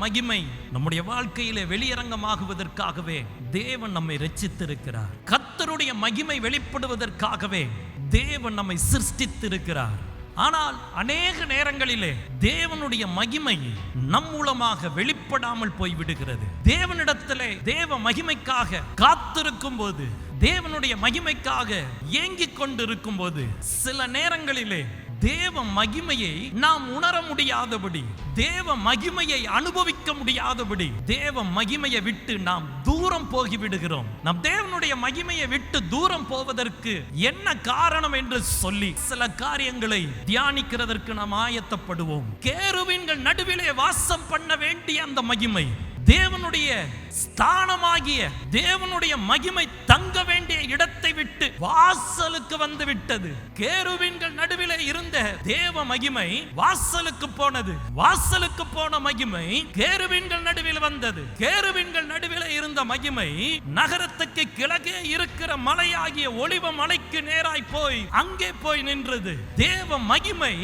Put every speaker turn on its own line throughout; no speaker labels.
மகிமை நம்முடைய வாழ்க்கையிலே வெளியரங்கமாகுவதற்காகவே தேவன் நம்மை ரட்சித்திருக்கிறார். கர்த்தருடைய மகிமை வெளிப்படுவதற்காகவே தேவன் நம்மை சிருஷ்டித்திருக்கிறார். ஆனால் அநேக நேரங்களிலே தேவனுடைய மகிமை நம் மூலமாக வெளிப்படாமல் போய்விடுகிறது. தேவனிடத்திலே தேவ மகிமைக்காக காத்திருக்கும் போது, தேவனுடைய மகிமைக்காக ஏங்கிக் கொண்டிருக்கும் போது, சில நேரங்களிலே தேவ மகிமையை நாம் உணர முடியாதபடி, தேவ மகிமையை அனுபவிக்க முடியாதபடி தேவ மகிமையை விட்டு நாம் தூரம் போகிவிடுகிறோம். நம் தேவனுடைய மகிமையை விட்டு தூரம் போவதற்கு என்ன காரணம் என்று சொல்லி சில காரியங்களை தியானிக்கிறதற்கு நாம் ஆயத்தப்படுவோம். கேருபீன்கள் நடுவிலே வாசம் பண்ண வேண்டிய அந்த மகிமை, தேவனுடைய ஸ்தானமாகிய தேவனுடைய மகிமை தங்க வேண்டிய இடத்தை விட்டு வாசலுக்கு வந்து விட்டது. கேருபீன்கள் நடுவிலே இருந்த தேவ மகிமை வாசலுக்கு போனது. வாசலுக்கு போன மகிமை கேருபீன்கள் நடுவில் வந்தது. கேருபீன்கள் நடுவிலே இருந்த மகிமை நகரத்துக்கு கிழக்கே இருக்கிற மலையாகிய ஒலிவ மலைக்கு நேராய் போய் அங்கே போய் நின்றது. தேவ மகிமை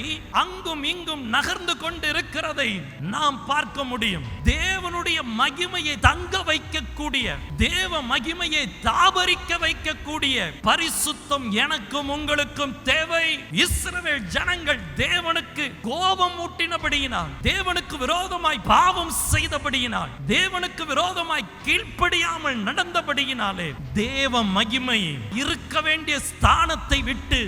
அங்கும் இங்கும் நகர்ந்து கொண்டு இருக்கிறதை நாம் பார்க்க முடியும். தேவனுடைய மகிமையை தங்க வைக்கக்கூடிய, தேவ மகிமையை தாபரிக்க வைக்கக்கூடிய பரிசுத்தம் எனக்கும் உங்களுக்கும் தேவை. இஸ்ரவேல் ஜனங்கள் தேவனுக்கு கோபம் ஊட்டினபடியினால், தேவனுக்கு விரோதமாய் பாவம் செய்தபடியினால், தேவனுக்கு விரோதமாய் கீழ்ப்படியாமல் நடந்தபடியினாலே தேவ மகிமை இருக்க வேண்டிய ஸ்தானத்தை விட்டு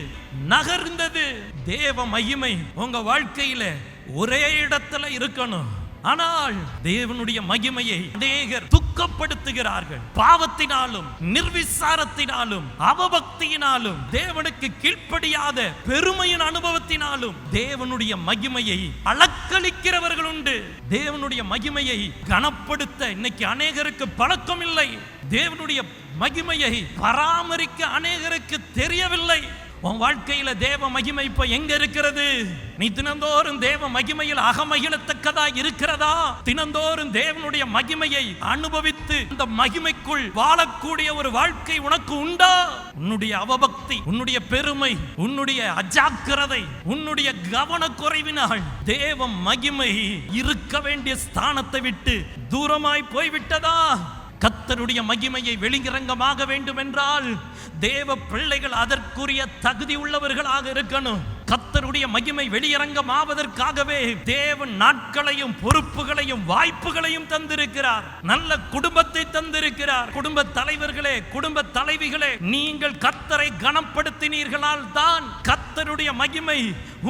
நகர்ந்தது. தேவ மகிமை உங்க வாழ்க்கையில ஒரே இடத்துல இருக்கணும். ஆனால் தேவனுடைய மகிமையை அநேகர் துக்கப்படுத்துகிறார்கள். பாவத்தினாலும் நிர்விசாரத்தினாலும் அவபக்தியினாலும் தேவனுக்கு கீழ்ப்படியாத பெருமையின் அனுபவத்தினாலும் தேவனுடைய மகிமையை அளக்களிக்கிறவர்கள் உண்டு. தேவனுடைய மகிமையை கனப்படுத்த இன்னைக்கு அநேகருக்கு பழக்கம் இல்லை. தேவனுடைய மகிமையை பராமரிக்க அநேகருக்கு தெரியவில்லை. உன் வாழ்க்கையில தேவ மகிமை இப்ப எங்க இருக்கிறது? நீ தினந்தோறும் தேவ மகிமையில் அகமகிழத்தக்கதா இருக்கிறதா? தினந்தோறும் தேவனுடைய மகிமையை அனுபவித்து அந்த மகிமைக்குள் வாழக்கூடிய ஒரு வாழ்க்கை உனக்கு உண்டா? உன்னுடைய அவபக்தி, உன்னுடைய பெருமை, உன்னுடைய அஜாக்கிரதை, உன்னுடைய கவனக்குறைவினால் தேவ மகிமை இருக்க வேண்டிய ஸ்தானத்தை விட்டு தூரமாய் போய்விட்டதா? கர்த்தருடைய மகிமையை வெளியரங்கமாக வேண்டும் என்றால் தேவ பிள்ளைகள் அதற்குரிய தகுதி உள்ளவர்களாக இருக்கணும். கர்த்தருடைய மகிமை வெளியரங்கமாவதற்காகவே தேவன் நாட்களையும் பொறுப்புகளையும் வாய்ப்புகளையும் தந்திருக்கிறார். நல்ல குடும்பத்தை தந்திருக்கிறார். குடும்ப தலைவர்களே, குடும்ப தலைவிகளே, நீங்கள் கர்த்தரை கனப்படுத்தினீர்களால் தான் கர்த்தருடைய மகிமை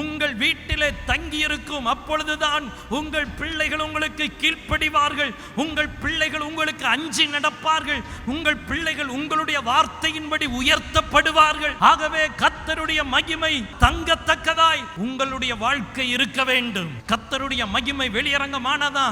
உங்கள் வீட்டிலே தங்கியிருக்கும். அப்பொழுதுதான் உங்கள் பிள்ளைகள் உங்களுக்கு கீழ்ப்படிவார்கள். உங்கள் பிள்ளைகள் உங்களுக்கு அஞ்சி நடப்பார்கள். உங்கள் பிள்ளைகள் உங்களுடைய வார்த்தையின்படி உயர்த்தப்படுவார்கள். ஆகவே கர்த்தருடைய மகிமை தங்கத்தக்கதாய் உங்களுடைய வாழ்க்கை இருக்க வேண்டும். கர்த்தருடைய மகிமை வெளியரங்கமானதா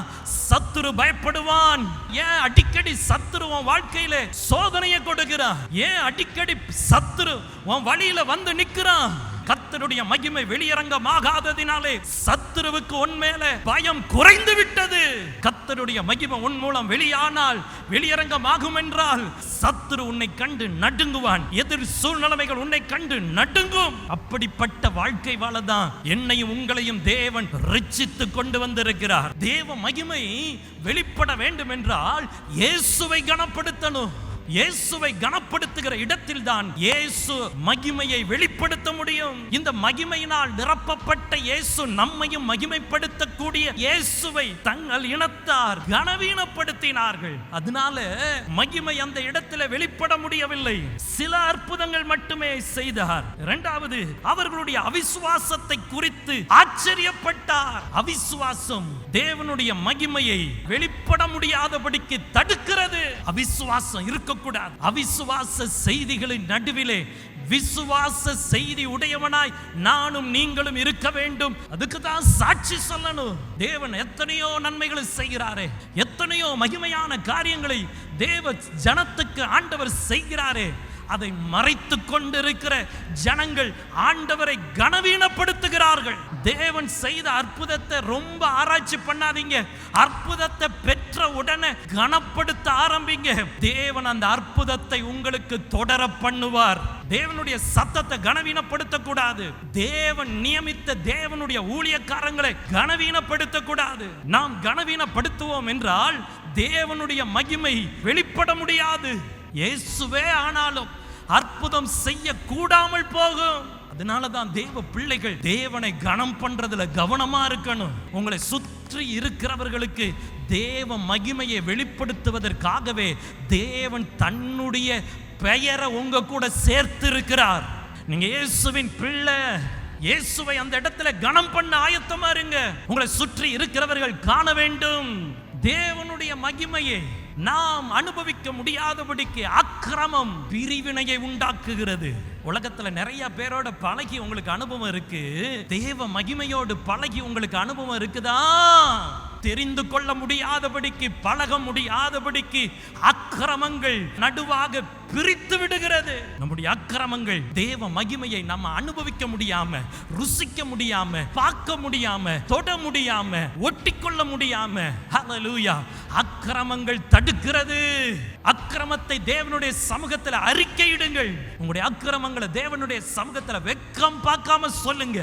சத்துரு பயப்படுவான். ஏன் அடிக்கடி சத்துரு உன் வாழ்க்கையில சோதனையை கொடுக்கிறான்? ஏன் அடிக்கடி சத்துரு உன் வழியில வந்து நிற்கிறான்? கர்த்தருடைய மகிமை வெளியரங்கமாகாததினாலே சத்துருவுக்கு உன் மேல பயம் குறைந்து விட்டது. கர்த்தருடைய மகிமை உன் மூலம் வெளியானால், வெளியரங்கமாகும் என்றால் சத்துரு உன்னை கண்டு நடுங்குவான். எதிர் சூழ்நிலைகள் உன்னை கண்டு நடுங்கும். அப்படிப்பட்ட வாழ்க்கை வாழதான் என்னையும் உங்களையும் தேவன் ரட்சித்து கொண்டு வந்திருக்கிறார். தேவ மகிமை வெளிப்பட வேண்டும் என்றால் இயேசுவை கனப்படுத்தணும். இயேசுவை கனப்படுத்துகிற இடத்தில் தான் இயேசு மகிமையை வெளிப்படுத்த முடியும். இந்த மகிமையினால் நிரப்பப்பட்ட இயேசு நம்மையும் மகிமைப்படுத்தக்கூடிய இயேசுவை தங்கள் இனத்தார் கனவீனப்படுத்தினார்கள். அதனால மகிமை அந்த இடத்துல வெளிப்பட முடியவில்லை. சில அற்புதங்கள் மட்டுமே செய்தார். இரண்டாவது, அவர்களுடைய அவிசுவாசத்தை குறித்து ஆச்சரியப்பட்டார். அவிசுவாசம் தேவனுடைய மகிமையை வெளிப்பட முடியாதபடிக்கு தடுக்கிறது. அவிசுவாசம் இருக்க கூடாது. அவிசுவாச செய்திகளின் நடுவிலே விசுவாச செய்தி உடையவனாய் நானும் நீங்களும் இருக்க வேண்டும். அதுக்கு தான் சாட்சி சொல்லணும். தேவன் எத்தனையோ நன்மைகளை செய்கிறாரே, எத்தனையோ மகிமையான காரியங்களை தேவ ஜனத்துக்கு ஆண்டவர் செய்கிறாரே. அதை மறைத்து கொண்டிருக்கிற ஜனங்கள் ஆண்டவரை கனவீனப்படுத்துகிறார்கள். தேவன் செய்த அற்புதத்தை ரொம்ப ஆராய்ச்சி பண்ணாதீங்க. அற்புதத்தை பெற்ற உடனே கனப்படுத்த ஆரம்பிங்க. தேவன் அந்த அற்புதத்தை உங்களுக்கு தொடர பண்ணுவார். தேவனுடைய சத்தத்தை கனவீனப்படுத்த கூடாது. தேவன் நியமித்த தேவனுடைய ஊழியக்காரங்களை கனவீனப்படுத்த கூடாது. நாம் கனவீனப்படுத்துவோம் என்றால் தேவனுடைய மகிமை வெளிப்பட முடியாது. இயேசுவே ஆனாலும் அற்புதம் செய்ய கூடாமல் போகும். அதனாலதான் தேவ பிள்ளைகள் தேவனை கனம் பண்றதுல கவனமா இருக்கணும். உங்களை சுற்றி இருக்கிறவர்களுக்கு தேவ மகிமையை வெளிப்படுத்துவதற்காகவே தேவன் தன்னுடைய பெயரை உங்க கூட சேர்த்து இருக்கிறார். நீங்க இயேசுவின் பிள்ளை. இயேசுவை அந்த இடத்துல கனம் பண்ண ஆயத்தமா இருங்க. உங்களை சுற்றி இருக்கிறவர்கள் காண வேண்டும். தேவனுடைய மகிமையை நாம் அனுபவிக்க முடியாதபடிக்கு அக்கிரமம் பிரிவினையை உண்டாக்குகிறது. உலகத்துல நிறைய பேரோட பழகி உங்களுக்கு அனுபவம் இருக்கு. தேவ மகிமையோடு பழகி உங்களுக்கு அனுபவம் இருக்குதா? தெரிந்து கொள்ள முடியாதபடிக்கு, பழக முடியாதபடிக்கு அக்கிரமங்கள் நடுவாக பிரித்து விடுகிறது. நம்முடைய அக்கிரமங்கள் தேவ மகிமையை நம்ம அனுபவிக்க முடியாம, ருசிக்க முடியாம, பார்க்க முடியாம, தொட முடியாம, ஒட்டிக்கொள்ள முடியாம, ஹல்லேலூயா, அக்கிரமங்கள் தடுக்கிறது. அக்கிரமத்தை தேவனுடைய சமூகத்தில் அறிக்கையிடுங்கள். உங்களுடைய அக்கிரமங்களை தேவனுடைய சமூகத்தில் வெக்கம் பார்க்காம சொல்லுங்க.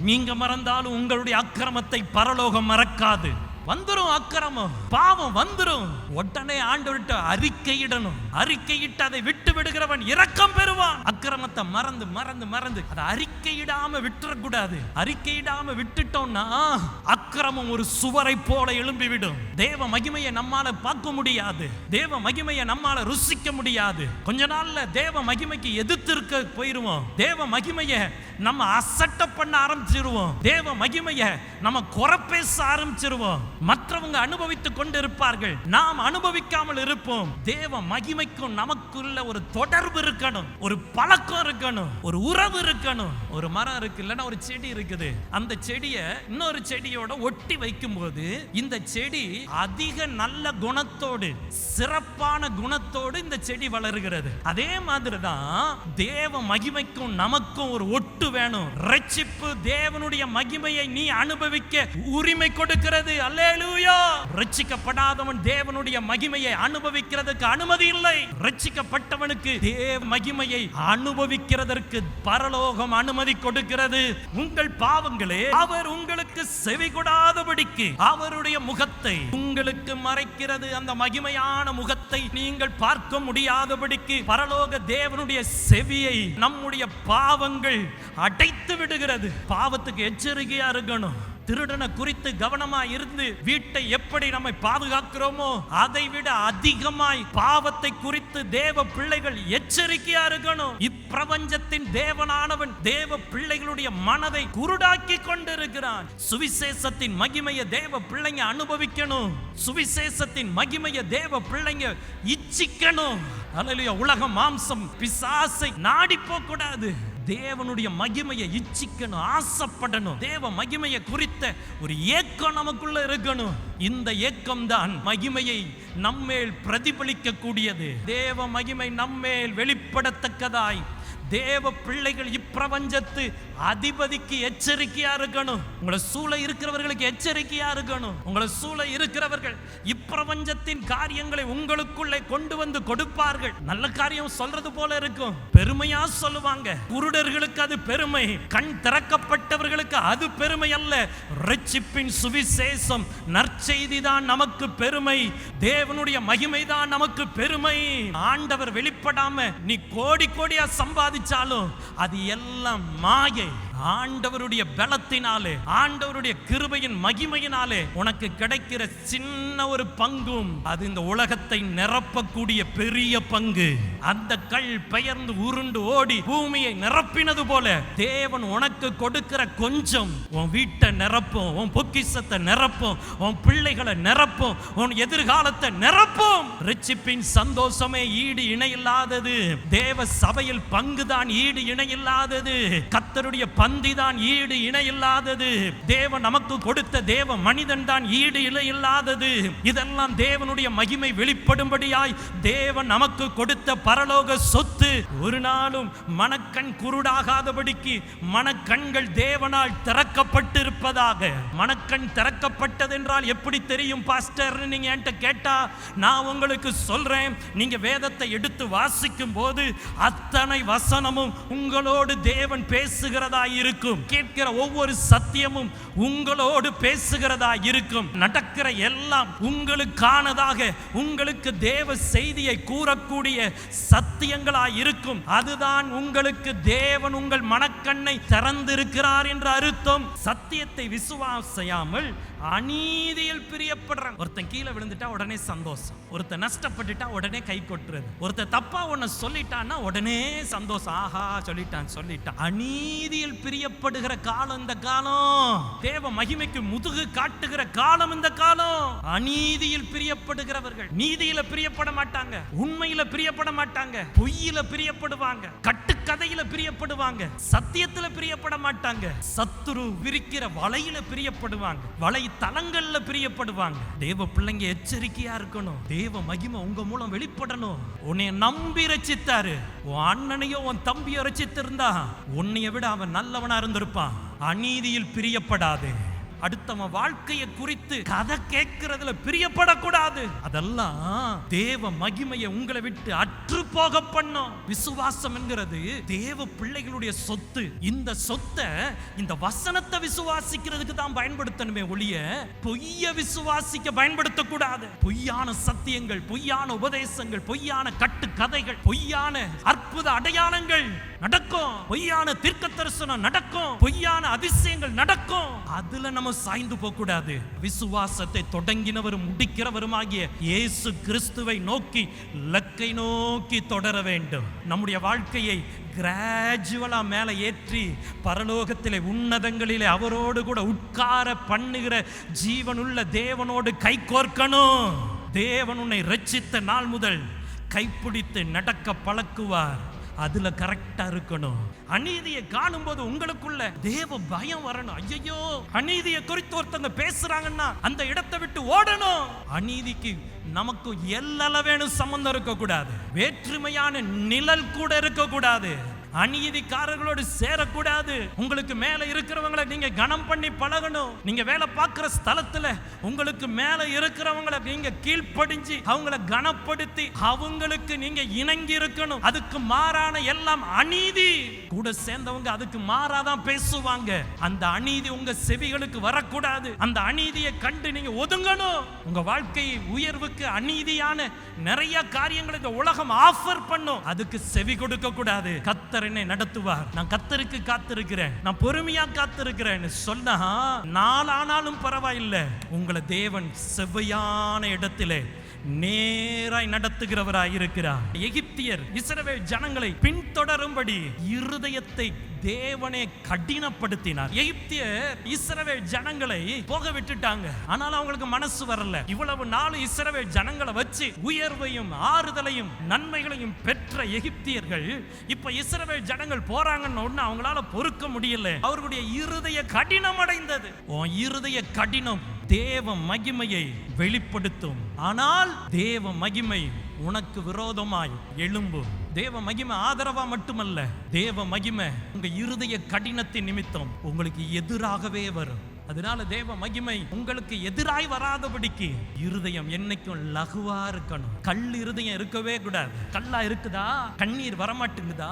நீங்க மறந்தாலும் உங்களுடைய அக்கிரமத்தை பரலோகம் மறக்காது. வந்துரும் அக்கிரமம், பாவம் வந்துரும். உடனே ஆண்டவர்கிட்ட அறிக்கையிடணும். அறிக்கையிட்டு அதை விட்டு விடுகிறவன் இரக்கம் பெறுவான். அக்கிரமத்தை மறந்து மறந்து மறந்து அதை அறிக்கையிடாம விட்டுறக்கூடாது. அறிக்கையிடாம விட்டுட்டோம்னா அக்கிரமம் ஒரு சுவரை போல எழும்பிவிடும். தேவ மகிமையை நம்மால பார்க்க முடியாது. தேவ மகிமையை நம்மால ருசிக்க முடியாது. கொஞ்ச நாள்ல தேவ மகிமைக்கு எதிர்த்து இருக்க போயிருவோம். தேவ மகிமையை நம்ம அசட்ட பண்ண ஆரம்பிச்சிருவோம். தேவ மகிமையை நம்ம குறை பேச ஆரம்பிச்சிருவோம். மற்றவங்க அனுபவித்துக் கொண்டு இருப்பார்கள், நாம் அனுபவிக்காமல் இருப்போம். தேவ மகிமைக்கும் நமக்குள்ள ஒரு தொடர்பு இருக்கணும், ஒரு பழக்கம் இருக்கணும், ஒரு உறவு இருக்கணும். ஒரு மரம் இருக்கு, இல்லைன்னா ஒரு செடி இருக்குது. அந்த செடியை இன்னொரு செடியோட ஒட்டி வைக்கும் போது இந்த செடி அதிக நல்ல குணத்தோடு, சிறப்பான குணத்தோடு இந்த செடி வளருகிறது. அதே மாதிரிதான் தேவ மகிமைக்கும் நமக்கும் ஒரு ஒட்டு வேணும். ரட்சிப்பு தேவனுடைய மகிமையை நீ அனுபவிக்க உரிமை கொடுக்கிறது. அல்லேலூயா. ரட்சிக்கப்படாதவன் தேவனுடைய மகிமையை அனுபவிக்கிறதுக்கு அனுமதி இல்லை. ரட்சிக்கப்பட்டவனுக்கு தேவ மகிமையை அனுபவிக்கிறதற்கு பரலோகம் அனுமதி கொடுக்கிறது. உங்கள் பாவங்களே அவர் உங்களுக்கு செவி கொடாதபடிக்கு அவருடைய முகத்தை உங்களுக்கு மறைக்கிறது. அந்த மகிமையான முகத்தை நீங்கள் பார்க்க முடியாதபடிக்கு பரலோக தேவனுடைய செவியை நம்முடைய பாவங்கள் அடைத்து விடுகிறது. பாவத்துக்கு எச்சரிக்கையா இருக்கணும். திருடனை குறித்து கவனமா இருந்து வீட்டை எப்படி நம்மை பாதுகாக்கிறோமோ அதை விட அதிகமாய் பாவத்தை குறித்து தேவ பிள்ளைகள் எச்சரிக்கையா இருக்கணும். இப்பிரபஞ்சத்தின் தேவனானவன் தேவ பிள்ளைகளுடைய மனதை குருடாக்கி கொண்டிருக்கிறான். சுவிசேஷத்தின் மகிமையை தேவ பிள்ளைங்க அனுபவிக்கணும். சுவிசேஷத்தின் மகிமையை தேவ பிள்ளைங்க இச்சிக்கணும். அல்லேலூயா. உலக மாம்சம் பிசாசை நாடி போக கூடாது. தேவனுடைய மகிமையை இச்சிக்கணும், ஆசைப்படணும். தேவ மகிமையை குறித்த ஒரு ஏக்கம் நமக்குள்ள இருக்கணும். இந்த ஏக்கம் தான் மகிமையை நம்மேல் பிரதிபலிக்க கூடியது. தேவ மகிமை நம்மேல் வெளிப்படத்தக்கதாய் தேவ பிள்ளைகள் இப்பிரபஞ்சத்து அதிபதிக்கு எச்சரிக்கையா இருக்கணும். உங்களை சூழ இருக்கிறவர்களுக்கு எச்சரிக்கையா இருக்கணும். உங்களை சூழ இருக்கிறவர்கள் இப்பிரபஞ்சத்தின் காரியங்களை உங்களுக்குள்ளே கொண்டு வந்து கொடுப்பார்கள். நல்ல காரியம் சொல்றது போல இருக்கும், பெருமையா சொல்லுவாங்க. குருடர்களுக்கு அது பெருமை, கண் திறக்கப்பட்டவர்களுக்கு அது பெருமை அல்ல. ரட்சிப்பின் சுவிசேஷம் நற்செய்தி தான் நமக்கு பெருமை. தேவனுடைய மகிமை தான் நமக்கு பெருமை. ஆண்டவர் வெளிப்படாம நீ கோடி கோடியா சம்பாதிச்சாலும் அது எல்லாம் மாயை. ஆண்டவருடைய பலத்தினாலே, ஆண்டவருடைய கிருபையின் மகிமையினாலே உனக்கு கிடைக்கிற சின்ன ஒரு பங்கும் அது இந்த உலகத்தை நிரப்பக்கூடிய பெரிய பங்கு. அந்த கல் பெயர்ந்து உருண்டு ஓடி பூமியை நிரப்பினது போல தேவன் உனக்கு கொடுக்கிற கொஞ்சம் உன் வீட்டை நிரப்பும், உன் பொக்கிஷத்தை நிரப்பும், உன் பிள்ளைகளை நிரப்பும், உன் எதிர்காலத்தை நிரப்பும். ரட்சிப்பின் சந்தோஷமே ஈடு இணையில்லாதது. தேவ சபையில் பங்குதான் ஈடு இணையில்லாதது. கர்த்தருடைய பந்தி தான் ஈடு இணையில்லாதது. தேவன் நமக்கு கொடுத்த தேவ மனிதன் தான் ஈடு இணையில்லாதது. இதெல்லாம் தேவனுடைய மகிமை வெளிப்படும்படியாய் தேவன் நமக்கு கொடுத்த பரலோக சொத்து. ஒரு நாளும் மனக்கண் குருடாகாதபடிக்கு மனக்கண்கள் தேவனால் திறக்கப்பட்டிருப்பதாக. மனக்கண் திறக்கப்பட்டது என்றால் எப்படி தெரியும் பாஸ்டர் நீங்க என்கிட்ட கேட்டா நான் உங்களுக்கு சொல்றேன். நீங்க வேதத்தை எடுத்து வாசிக்கும் போது அத்தனை வசனமும் உங்களோடு தேவன் பேசுகிறதா இருக்கும். கேட்கிற ஒவ்வொரு சத்தியமும் உங்களோடு பேசுகிறதா இருக்கும். நடக்கிற எல்லாம் உங்களுக்கானதாக, உங்களுக்கு தேவ செய்தியை கூறக்கூடிய சத்தியங்களாய் இருக்கும். அதுதான் உங்களுக்கு தேவன் உங்கள் மனக்கண்ணை திறந்திருக்கிறார் என்ற அர்த்தம். சத்தியத்தை விசுவாசியாமல் அநீதியில் பிரியப்படுறாங்க. ஒருத்தன் கீழே விழுந்துட்டா உடனே சந்தோஷம், ஒருத்தன் நஷ்டப்பட்டுட்டா உடனே கை கொட்டுறது, ஒருத்தன் தப்பா ஒன்ன சொல்லிட்டான்னா உடனே சந்தோஷம், ஆஹா சொல்லிட்டான். அநீதியில் பிரியப்படுகிற காலம் இந்த காலம். தேவ மகிமைக்கு முதுகு காட்டுகிற காலம் இந்த காலம். அநீதியில் பிரியப்படுகிறவர்கள் நீதியில பிரியப்பட மாட்டாங்க, உண்மையில பிரியப்பட மாட்டாங்க, பொய்யில பிரியப்படுவாங்க, கட்டுக்கதையில பிரியப்படுவாங்க, சத்தியத்துல பிரியப்பட மாட்டாங்க, சத்துரு விரிக்கிற வலையில பிரியப்படுவாங்க, வலை தலங்கள்ல பிரியப்படுவாங்க. தேவ பிள்ளைங்க எச்சரிக்கையா இருக்கணும். தேவ மகிமை உங்க மூலம் வெளிப்படணும். உன்னை நம்பி ரட்சித்தாரு. உன் அண்ணனையோ உன் தம்பியோ ரட்சித்திருந்தா உன்னைய விட அவன் நல்லவனா இருந்திருப்பான். அநீதியில் பிரியப்படாது. அடுத்தவன் வாழ்க்கையை குறித்து கதை கேட்கிறதுல பிரியப்படக்கூடாது. அதெல்லாம் தேவ மகிமையை உங்களை விட்டு அற்று போக பண்ணும். விசுவாசம் என்கிறது தேவ பிள்ளைகளுடைய சொத்து. இந்த சொத்தை இந்த வசனத்தை விசுவாசிக்கிறதுக்கு தான் பயன்படுத்தணுமே ஒழிய பொய்ய விசுவாசிக்க பயன்படுத்தக்கூடாது. பொய்யான சத்தியங்கள், பொய்யான உபதேசங்கள், பொய்யான கட்டு கதைகள், பொய்யான அற்புத அடையாளங்கள் நடக்கும், பொய்யான தீர்க்க தரிசனம் நடக்கும், பொய்யான அதிசயங்கள் நடக்கும். அதுல நம்ம சாய்ந்து போக கூடாது. விசுவாசத்தை தொடங்கினவரும் முடிக்கிறவருமாகிய இயேசு கிறிஸ்துவை நோக்கி, லக்கை நோக்கி தொடர வேண்டும். நம்முடைய வாழ்க்கையை கிராஜுவலா மேல ஏற்றி பரலோகத்திலே உன்னதங்களிலே அவரோடு கூட உட்கார பண்ணுகிற ஜீவனுள்ள தேவனோடு கை கோர்க்கணும். தேவன் உன்னை ரட்சித்த நாள் முதல் கைப்பிடித்து நடக்க பழக்குவார். அதுல கரெக்டா இருக்கணும். அநீதியை காணும் போது உங்களுக்குள்ள தேவ பயம் வரணும். ஐயோ அநீதியை குறித்து ஒருத்தங்க பேசுறாங்கன்னா அந்த இடத்தை விட்டு ஓடணும். அநீதிக்கு நமக்கு எல்லளவேனும் சம்பந்தம் இருக்க கூடாது. வேற்றுமையான நிழல் கூட இருக்க கூடாது. அநீதிக்காரர்களோடு சேரக்கூடாது. உங்களுக்கு மேல இருக்கிறவங்களை நீங்க கனம் பண்ணி பழகணும். நீங்க வேலை பார்க்கிற ஸ்தலத்துல உங்களுக்கு மேல இருக்கிறவங்களை நீங்க கீழ்ப்படிஞ்சு அவங்களை கனப்படுத்தி அவங்களுக்கு நீங்க இணங்கி இருக்கணும். அதுக்கு மாறான எல்லாம் அநீதி. கூட சேர்ந்தவங்க அதுக்கு மாறாதான் பேசுவாங்க. அந்த அநீதி உங்க செவிகளுக்கு வரக்கூடாது. அந்த அநீதியை கண்டு நீங்க ஒதுங்கணும். உங்க வாழ்க்கை உயர்வுக்கு அநீதியான நிறைய காரியங்களுக்கு உலகம் ஆஃபர் பண்ணும். அதுக்கு செவி கொடுக்க கூடாது. கர்த்தர் என்னை நடத்துவார், நான் கர்த்தருக்கு காத்திருக்கிறேன், நான் பொறுமையா காத்திருக்கிறேன் சொன்னா நாளானாலும் பரவாயில்லை. உங்களை தேவன் செவ்வையான இடத்திலே நேராய் நடத்துகிறவராய் இருக்கிறார். எகிப்தியர் இஸ்ரவேல் ஜனங்களை பின்தொடரும்படி இருதயத்தை தேவனே கடினப்படுத்தினார். எகிப்தியர் இஸ்ரவேல் ஜனங்களை போக விட்டுட்டாங்க. ஆனால் அவங்களுக்கு மனசு வரல. இவ்வளவு நாள் இஸ்ரவேல் ஜனங்களை வச்சு உயர்வையும் ஆறுதலையும் நன்மைகளையும் பெற்ற எகிப்தியர்கள் இப்ப இஸ்ரவேல் ஜனங்கள் போறாங்கன்னு ஒண்ணு அவங்களால பொறுக்க முடியல. அவர்களுடைய இருதய கடினம் அடைந்தது. இருதய கடினம் தேவ மகிமையை வெளிப்படுத்தும். ஆனால் தேவ மகிமை உனக்கு விரோதமாய் எழும்பும். தேவ மகிமை ஆதரவா மட்டுமல்ல, தேவ மகிமை உங்க இருதய கடினத்தின் நிமித்தம் உங்களுக்கு எதிராகவே வரும். அதனால தேவ மகிமை உங்களுக்கு எதிராய் வராதபடிக்கு இருதயம் என்னைக்கும் லகுவா இருக்கணும். கல் இருதயம் இருக்கவே கூடாது. கல்லா இருக்குதா, கண்ணீர் வரமாட்டுங்குதா,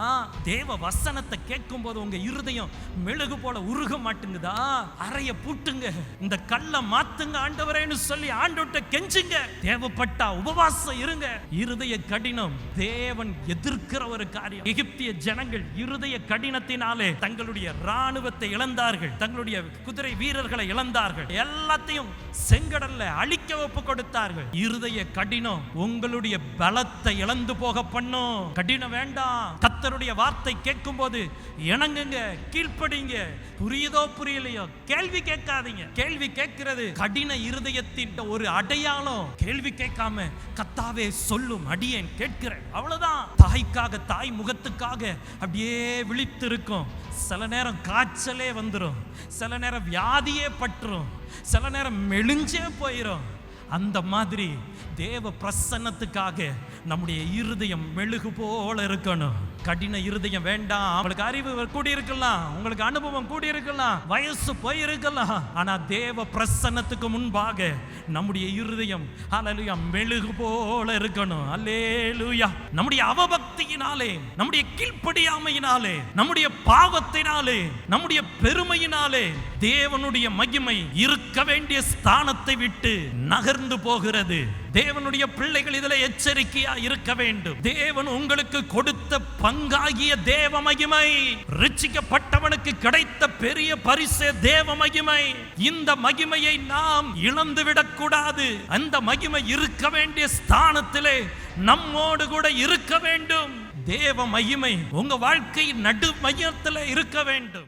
தேவ வசனத்தை கேட்கும் போது உங்க இருதயம் மெழுகு போல உருக மாட்டுங்குதா, அறைய பூட்டுங்க, இந்த கல்லை மாத்துங்க ஆண்டவரேன்னு சொல்லி ஆண்டவர்ட்ட கெஞ்சுங்க. தேவைப்பட்டா உபவாசம் இருங்க. இருதய கடினம் தேவன் எதிர்க்கிற ஒரு காரியம். எகிப்திய ஜனங்கள் இருதய கடினத்தினாலே தங்களுடைய ராணுவத்தை இழந்தார்கள். தங்களுடைய குதிரை வீரர் வீரர்களை இழந்தார்கள். எல்லாத்தையும் செங்கடல்ல அழிக்க ஒப்பு கொடுத்தார்கள். இருதய கடினம் உங்களுடைய பலத்தை இழந்து போக பண்ணும். கடினம் வேண்டாம். கர்த்தருடைய வார்த்தை கேட்கும் போது இணங்குங்க, கீழ்ப்படிங்க. புரியுதோ புரியலையோ கேள்வி கேட்காதீங்க. கேள்வி கேட்கிறது கடின இருதயத்தின் ஒரு அடையாளம். கேள்வி கேட்காம கர்த்தாவே சொல்லும், அடியேன் கேட்கிறேன், அவ்வளவுதான். தாய்க்காக, தாய் முகத்துக்காக அப்படியே விழித்து இருக்கும். சில நேரம் காய்ச்சலே வந்துடும், சில நேரம் வியாதியே பற்றும், சில நேரம் மெலிஞ்சே போயிடும். அந்த மாதிரி தேவ பிரசன்னத்துக்காக நம்முடைய இருதயம் மெழுகு போல இருக்கணும். கடின இருதயம் வேண்டாம். உங்களுக்கு அறிவு கூடியிருக்கலாம், உங்களுக்கு அனுபவம் கூடியிருக்கலாம், வயசு போயிருக்கலாம். ஆனா தேவ பிரசன்னத்துக்கு முன்பாக நம்முடைய இருதயம் ஹல்லேலூயா மெழுகு போல இருக்கணும். அல்லேலூயா. நம்முடைய அவபக்தியினாலே, நம்முடைய கீழ்ப்படியாமையினாலே, நம்முடைய பாவத்தினாலே, நம்முடைய பெருமையினாலே தேவனுடைய மகிமை இருக்க வேண்டிய ஸ்தானத்தை விட்டு நகர்ந்து போகிறது. தேவனுடைய பிள்ளைகள் இதில் எச்சரிக்கையா இருக்க வேண்டும். தேவன் உங்களுக்கு கொடுத்த பங்காகிய தேவ மகிமை, ரட்சிக்கப்பட்டவனுக்கு கிடைத்த பெரிய பரிசு தேவ மகிமை. இந்த மகிமையை நாம் இழந்துவிடக் கூடாது. அந்த மகிமை இருக்க வேண்டிய ஸ்தானத்திலே நம்மோடு கூட இருக்க வேண்டும். தேவ மகிமை உங்க வாழ்க்கையின் நடு மையத்தில் இருக்க வேண்டும்.